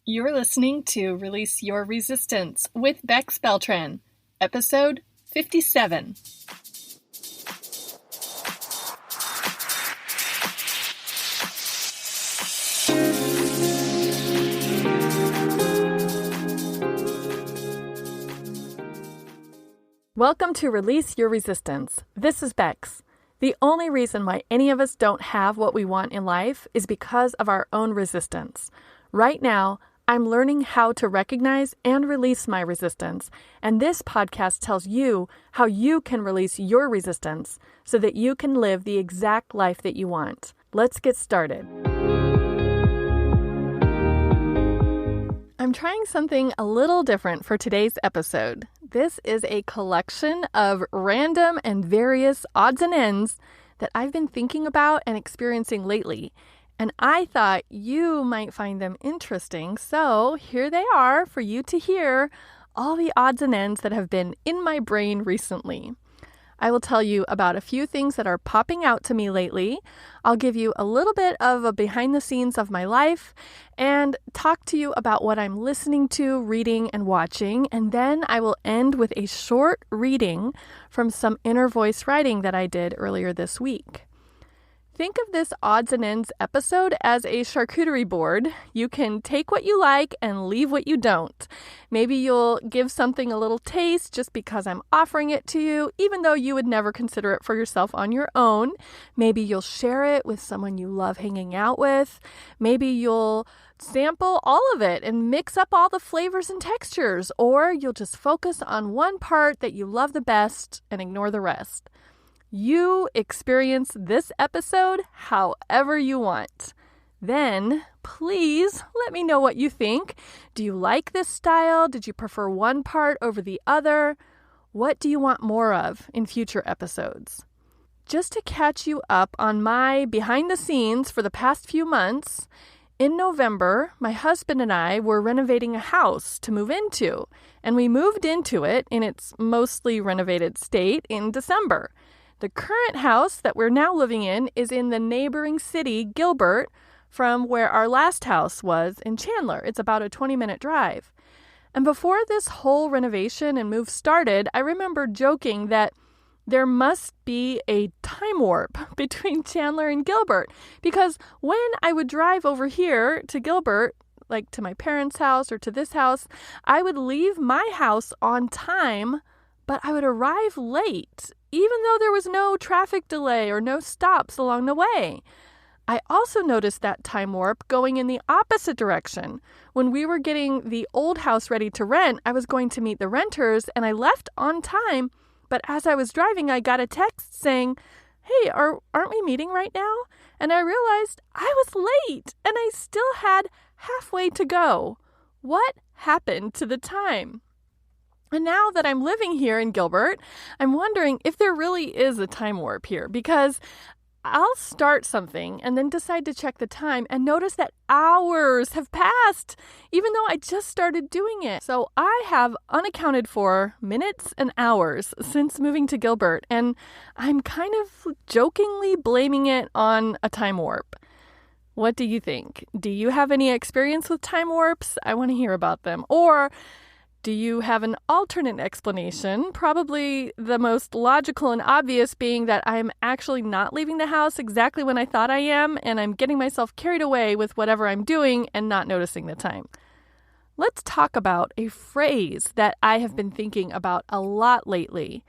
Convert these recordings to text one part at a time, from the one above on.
You're listening to Release Your Resistance with Bex Beltran, episode 57. Welcome to Release Your Resistance. This is Bex. The only reason why any of us don't have what we want in life is because of our own resistance. Right now, I'm learning how to recognize and release my resistance, and this podcast tells you how you can release your resistance so that you can live the exact life that you want. Let's get started. I'm trying something a little different for today's episode. This is a collection of random and various odds and ends that I've been thinking about and experiencing lately. And I thought you might find them interesting, so here they are for you to hear all the odds and ends that have been in my brain recently. I will tell you about a few things that are popping out to me lately. I'll give you a little bit of a behind the scenes of my life and talk to you about what I'm listening to, reading, and watching. And then I will end with a short reading from some inner voice writing that I did earlier this week. Think of this odds and ends episode as a charcuterie board. You can take what you like and leave what you don't. Maybe you'll give something a little taste just because I'm offering it to you, even though you would never consider it for yourself on your own. Maybe you'll share it with someone you love hanging out with. Maybe you'll sample all of it and mix up all the flavors and textures, or you'll just focus on one part that you love the best and ignore the rest. You experience this episode however you want. Then, please let me know what you think. Do you like this style? Did you prefer one part over the other? What do you want more of in future episodes? Just to catch you up on my behind the scenes for the past few months, in November, my husband and I were renovating a house to move into, and we moved into it in its mostly renovated state in December. The current house that we're now living in is in the neighboring city, Gilbert, from where our last house was in Chandler. It's about a 20-minute drive. And before this whole renovation and move started, I remember joking that there must be a time warp between Chandler and Gilbert, because when I would drive over here to Gilbert, like to my parents' house or to this house, I would leave my house on time, but I would arrive late, even though there was no traffic delay or no stops along the way. I also noticed that time warp going in the opposite direction. When we were getting the old house ready to rent, I was going to meet the renters, and I left on time, but as I was driving, I got a text saying, "Hey, aren't we meeting right now?" And I realized I was late, and I still had halfway to go. What happened to the time? And now that I'm living here in Gilbert, I'm wondering if there really is a time warp here, because I'll start something and then decide to check the time and notice that hours have passed, even though I just started doing it. So I have unaccounted for minutes and hours since moving to Gilbert, and I'm kind of jokingly blaming it on a time warp. What do you think? Do you have any experience with time warps? I want to hear about them. Or do you have an alternate explanation? Probably the most logical and obvious being that I'm actually not leaving the house exactly when I thought I am, and I'm getting myself carried away with whatever I'm doing and not noticing the time. Let's talk about a phrase that I have been thinking about a lot lately.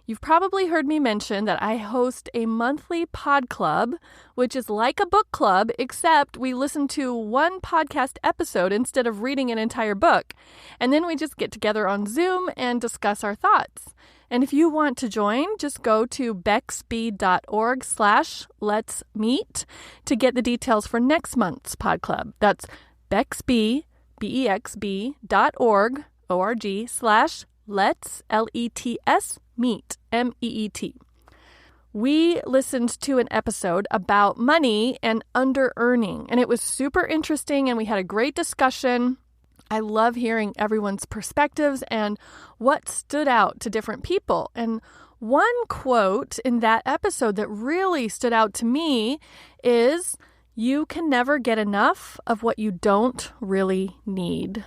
You've probably heard me mention that I host a monthly pod club, which is like a book club, except we listen to one podcast episode instead of reading an entire book. And then we just get together on Zoom and discuss our thoughts. And if you want to join, just go to bexb.org/letsmeet to get the details for next month's pod club. That's bexb.org/lets, L-E-T-S, meet, M-E-E-T. We listened to an episode about money and under-earning, and it was super interesting, and we had a great discussion. I love hearing everyone's perspectives and what stood out to different people. And one quote in that episode that really stood out to me is, You can never get enough of what you don't really need.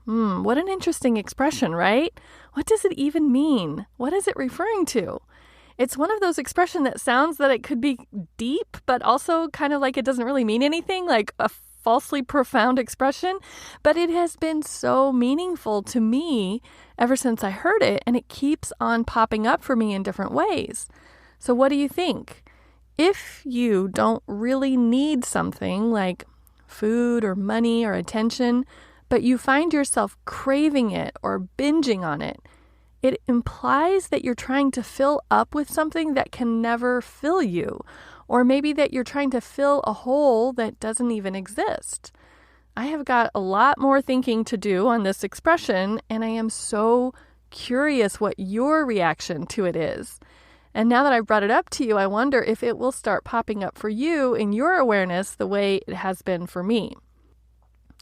What an interesting expression, right? What does it even mean? What is it referring to? It's one of those expressions that sounds that it could be deep, but also kind of like it doesn't really mean anything, like a falsely profound expression. But it has been so meaningful to me ever since I heard it, and it keeps on popping up for me in different ways. So what do you think? If you don't really need something like food or money or attention, but you find yourself craving it or binging on it, it implies that you're trying to fill up with something that can never fill you, or maybe that you're trying to fill a hole that doesn't even exist. I have got a lot more thinking to do on this expression, and I am so curious what your reaction to it is. And now that I've brought it up to you, I wonder if it will start popping up for you in your awareness the way it has been for me.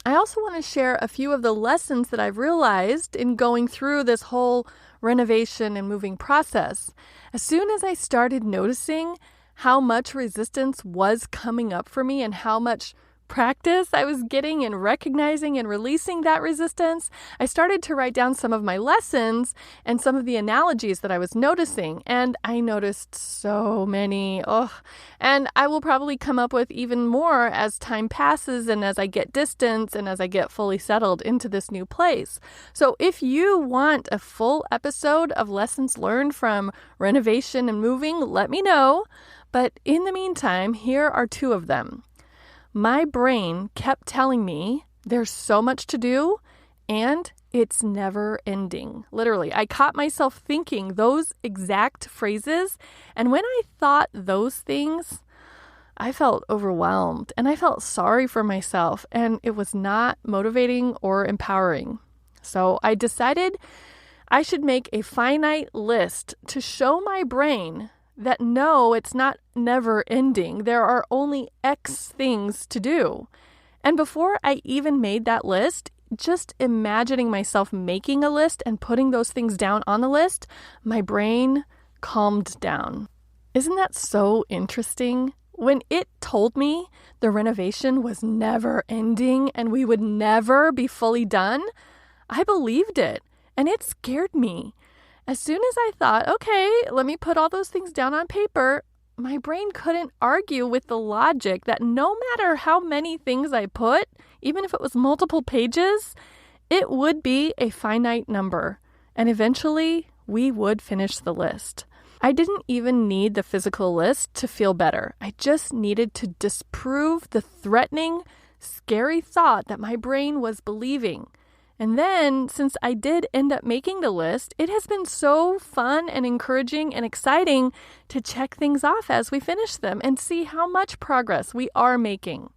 I also want to share a few of the lessons that I've realized in going through this whole renovation and moving process. As soon as I started noticing how much resistance was coming up for me and how much practice I was getting in recognizing and releasing that resistance, I started to write down some of my lessons and some of the analogies that I was noticing, and I noticed so many. And I will probably come up with even more as time passes and as I get distance and as I get fully settled into this new place. So if you want a full episode of lessons learned from renovation and moving, let me know. But in the meantime, here are two of them. My brain kept telling me there's so much to do and it's never ending. Literally, I caught myself thinking those exact phrases. And when I thought those things, I felt overwhelmed and I felt sorry for myself, and it was not motivating or empowering. So I decided I should make a finite list to show my brain that no, it's not never ending. There are only X things to do. And before I even made that list, just imagining myself making a list and putting those things down on the list, my brain calmed down. Isn't that so interesting? When it told me the renovation was never ending and we would never be fully done, I believed it, and it scared me. As soon as I thought, okay, let me put all those things down on paper, my brain couldn't argue with the logic that no matter how many things I put, even if it was multiple pages, it would be a finite number. And eventually, we would finish the list. I didn't even need the physical list to feel better. I just needed to disprove the threatening, scary thought that my brain was believing. And then, since I did end up making the list, it has been so fun and encouraging and exciting to check things off as we finish them and see how much progress we are making.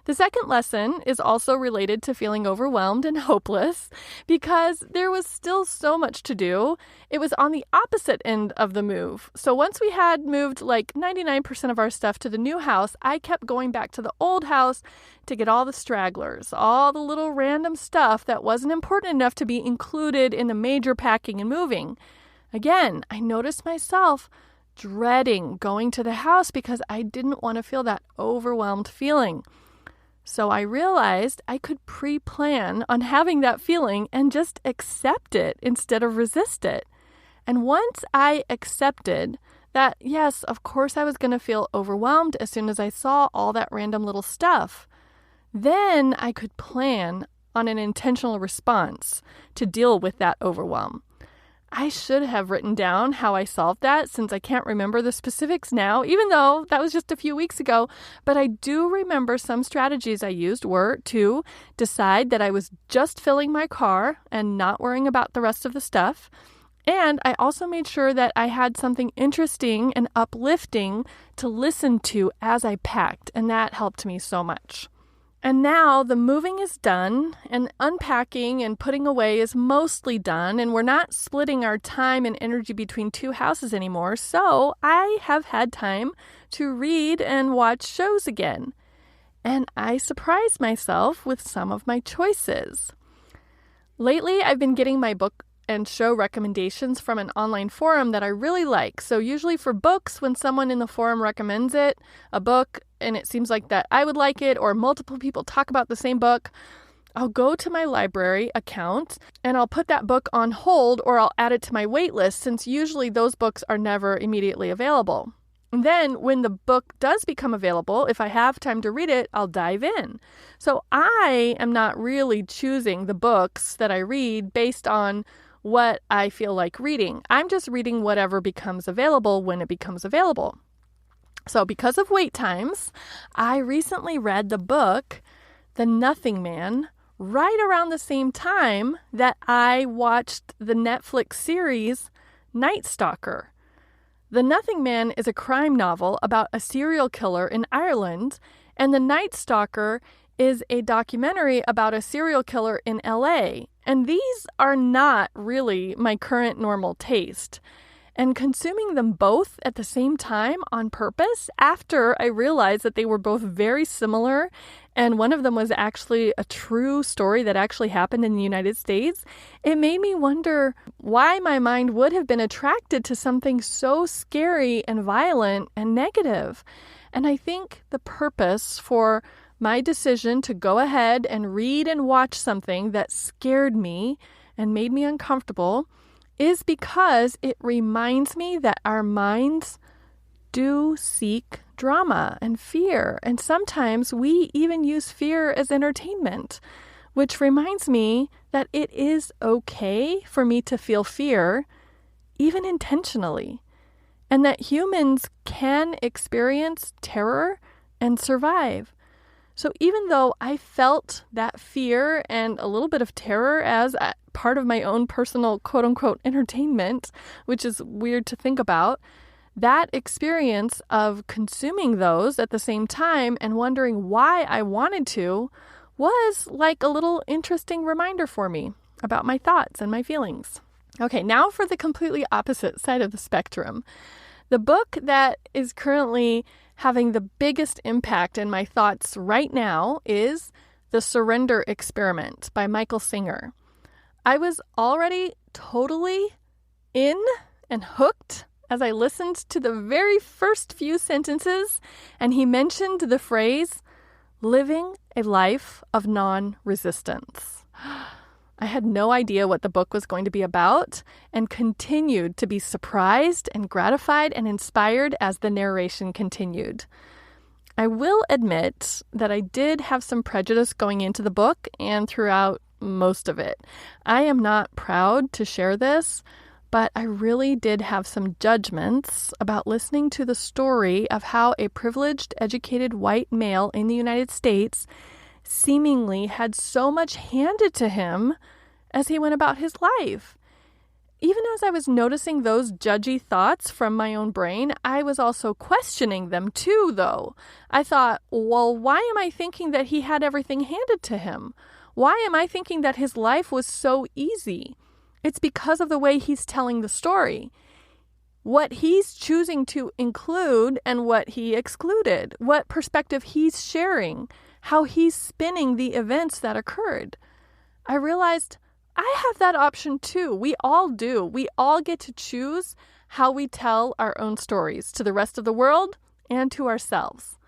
The second lesson is also related to feeling overwhelmed and hopeless because there was still so much to do. It was on the opposite end of the move. So once we had moved like 99% of our stuff to the new house, I kept going back to the old house to get all the stragglers, all the little random stuff that wasn't important enough to be included in the major packing and moving. Again, I noticed myself dreading going to the house because I didn't want to feel that overwhelmed feeling. So I realized I could pre-plan on having that feeling and just accept it instead of resist it. And once I accepted that, yes, of course I was going to feel overwhelmed as soon as I saw all that random little stuff, then I could plan on an intentional response to deal with that overwhelm. I should have written down how I solved that since I can't remember the specifics now, even though that was just a few weeks ago. But I do remember some strategies I used were to decide that I was just filling my car and not worrying about the rest of the stuff. And I also made sure that I had something interesting and uplifting to listen to as I packed, and that helped me so much. And now the moving is done and unpacking and putting away is mostly done, and we're not splitting our time and energy between two houses anymore. So I have had time to read and watch shows again. And I surprised myself with some of my choices. Lately, I've been getting my book and show recommendations from an online forum that I really like. So usually for books, when someone in the forum recommends a book, and it seems like that I would like it, or multiple people talk about the same book, I'll go to my library account and I'll put that book on hold, or I'll add it to my wait list, since usually those books are never immediately available. And then when the book does become available, if I have time to read it, I'll dive in. So I am not really choosing the books that I read based on what I feel like reading. I'm just reading whatever becomes available when it becomes available. So because of wait times, I recently read the book, The Nothing Man, right around the same time that I watched the Netflix series Night Stalker. The Nothing Man is a crime novel about a serial killer in Ireland, and The Night Stalker is a documentary about a serial killer in LA. And these are not really my current normal taste. And consuming them both at the same time on purpose, after I realized that they were both very similar, and one of them was actually a true story that actually happened in the United States, it made me wonder why my mind would have been attracted to something so scary and violent and negative. And I think the purpose for my decision to go ahead and read and watch something that scared me and made me uncomfortable is because it reminds me that our minds do seek drama and fear. And sometimes we even use fear as entertainment, which reminds me that it is okay for me to feel fear, even intentionally, and that humans can experience terror and survive. So even though I felt that fear and a little bit of terror as part of my own personal quote-unquote entertainment, which is weird to think about, that experience of consuming those at the same time and wondering why I wanted to was like a little interesting reminder for me about my thoughts and my feelings. Okay, now for the completely opposite side of the spectrum. The book that is currently having the biggest impact in my thoughts right now is The Surrender Experiment by Michael Singer. I was already totally in and hooked as I listened to the very first few sentences, and he mentioned the phrase, living a life of non-resistance. I had no idea what the book was going to be about and continued to be surprised and gratified and inspired as the narration continued. I will admit that I did have some prejudice going into the book and throughout most of it. I am not proud to share this, but I really did have some judgments about listening to the story of how a privileged, educated white male in the United States seemingly had so much handed to him as he went about his life. Even as I was noticing those judgy thoughts from my own brain, I was also questioning them too, though. I thought, well, why am I thinking that he had everything handed to him? Why am I thinking that his life was so easy? It's because of the way he's telling the story. What he's choosing to include and what he excluded, what perspective he's sharing, how he's spinning the events that occurred. I realized I have that option too. We all do. We all get to choose how we tell our own stories to the rest of the world and to ourselves.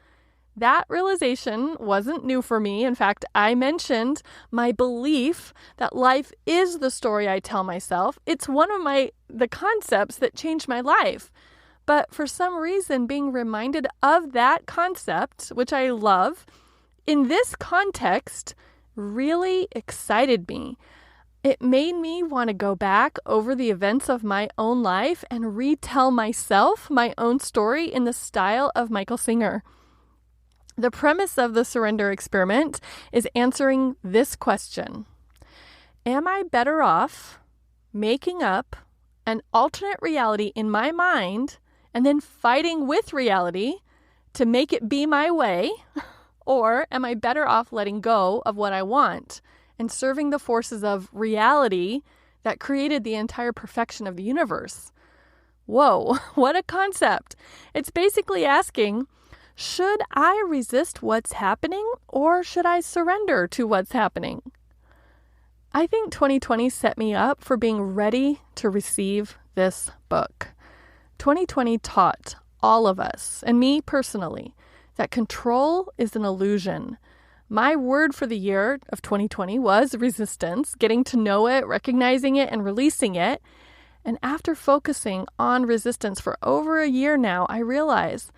That realization wasn't new for me. In fact, I mentioned my belief that life is the story I tell myself. It's one of the concepts that changed my life. But for some reason, being reminded of that concept, which I love, in this context, really excited me. It made me want to go back over the events of my own life and retell myself my own story in the style of Michael Singer. The premise of the Surrender Experiment is answering this question. Am I better off making up an alternate reality in my mind and then fighting with reality to make it be my way? Or am I better off letting go of what I want and serving the forces of reality that created the entire perfection of the universe? Whoa, what a concept. It's basically asking, should I resist what's happening or should I surrender to what's happening? I think 2020 set me up for being ready to receive this book. 2020 taught all of us, and me personally, that control is an illusion. My word for the year of 2020 was resistance, getting to know it, recognizing it, and releasing it. And after focusing on resistance for over a year now, I realize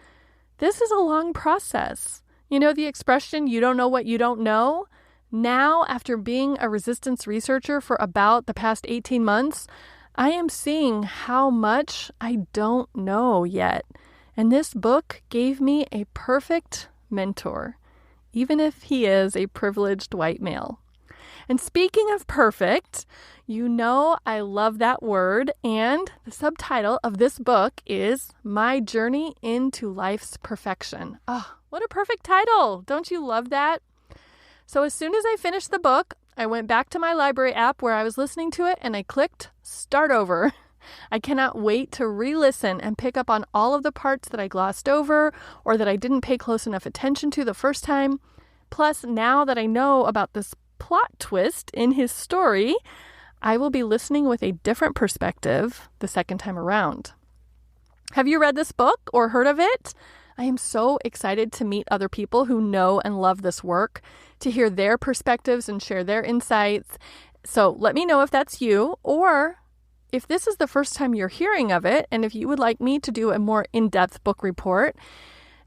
this is a long process. You know the expression, you don't know what you don't know? Now, after being a resistance researcher for about the past 18 months, I am seeing how much I don't know yet. And this book gave me a perfect mentor, even if he is a privileged white male. And speaking of perfect, you know I love that word, and the subtitle of this book is My Journey into Life's Perfection. Oh, what a perfect title! Don't you love that? So as soon as I finished the book, I went back to my library app where I was listening to it, and I clicked Start Over. I cannot wait to re-listen and pick up on all of the parts that I glossed over or that I didn't pay close enough attention to the first time. Plus, now that I know about this plot twist in his story, I will be listening with a different perspective the second time around. Have you read this book or heard of it? I am so excited to meet other people who know and love this work, to hear their perspectives and share their insights. So let me know if that's you, or if this is the first time you're hearing of it, and if you would like me to do a more in-depth book report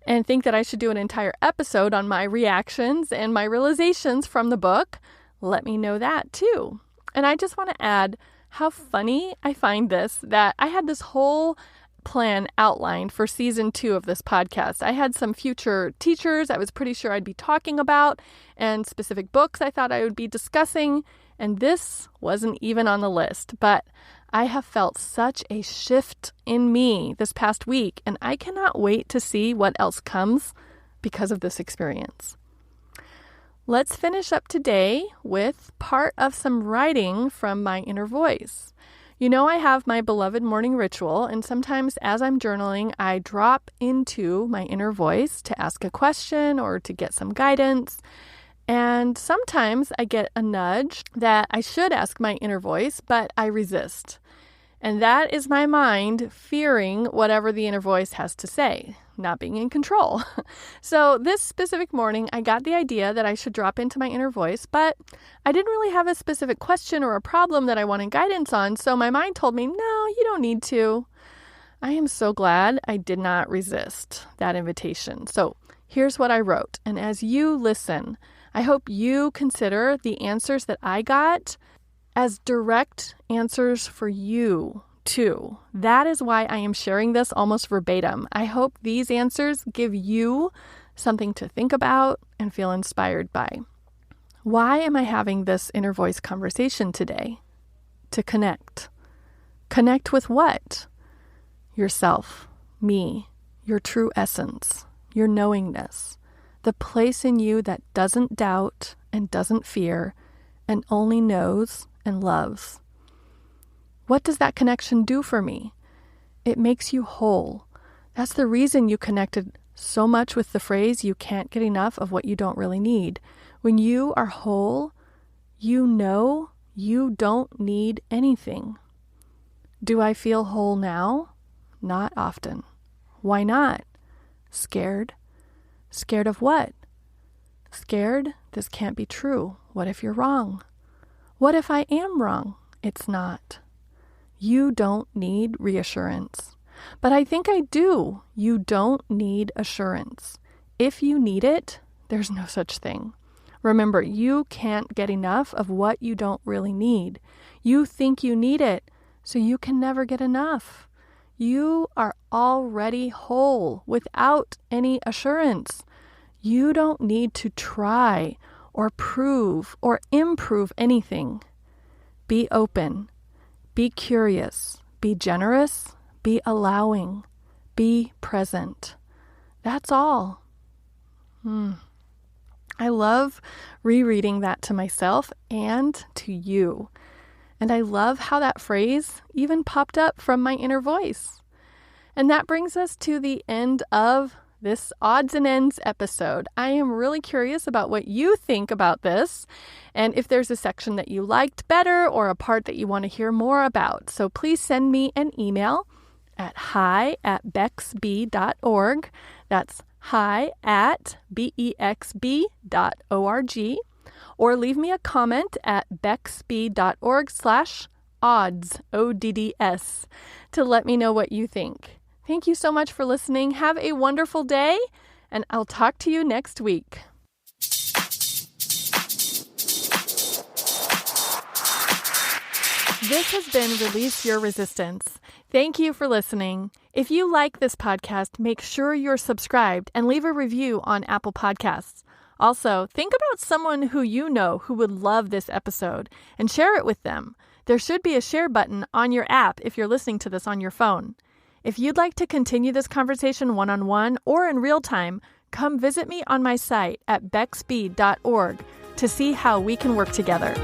and think that I should do an entire episode on my reactions and my realizations from the book, let me know that too. And I just want to add how funny I find this, that I had this whole plan outlined for season 2 of this podcast. I had some future teachers I was pretty sure I'd be talking about and specific books I thought I would be discussing, and this wasn't even on the list. But I have felt such a shift in me this past week, and I cannot wait to see what else comes because of this experience. Let's finish up today with part of some writing from my inner voice. You know, I have my beloved morning ritual, and sometimes as I'm journaling, I drop into my inner voice to ask a question or to get some guidance. And sometimes I get a nudge that I should ask my inner voice, but I resist. And that is my mind fearing whatever the inner voice has to say, not being in control. So this specific morning, I got the idea that I should drop into my inner voice, but I didn't really have a specific question or a problem that I wanted guidance on. So my mind told me, no, you don't need to. I am so glad I did not resist that invitation. So here's what I wrote. And as you listen, I hope you consider the answers that I got as direct answers for you, too. That is why I am sharing this almost verbatim. I hope these answers give you something to think about and feel inspired by. Why am I having this inner voice conversation today? To connect. Connect with what? Yourself, me, your true essence, your knowingness, the place in you that doesn't doubt and doesn't fear and only knows and loves. What does that connection do for me? It makes you whole. That's the reason you connected so much with the phrase, you can't get enough of what you don't really need. When you are whole, you know you don't need anything. Do I feel whole now? Not often. Why not? Scared. Scared of what? Scared this can't be true. What if you're wrong? What if I am wrong? It's not. You don't need reassurance. But I think I do. You don't need assurance. If you need it, there's no such thing. Remember, you can't get enough of what you don't really need. You think you need it, so you can never get enough. You are already whole without any assurance. You don't need to try or prove or improve anything. Be open. Be curious. Be generous. Be allowing. Be present. That's all. I love rereading that to myself and to you. And I love how that phrase even popped up from my inner voice. And that brings us to the end of this odds and ends episode. I am really curious about what you think about this and if there's a section that you liked better or a part that you want to hear more about. So please send me an email at hi@bexb.org. That's hi@bexb.org. Or leave me a comment at bexb.org/odds, ODDS, to let me know what you think. Thank you so much for listening. Have a wonderful day, and I'll talk to you next week. This has been Release Your Resistance. Thank you for listening. If you like this podcast, make sure you're subscribed and leave a review on Apple Podcasts. Also, think about someone who you know who would love this episode and share it with them. There should be a share button on your app if you're listening to this on your phone. If you'd like to continue this conversation one-on-one or in real time, come visit me on my site at bexb.org to see how we can work together.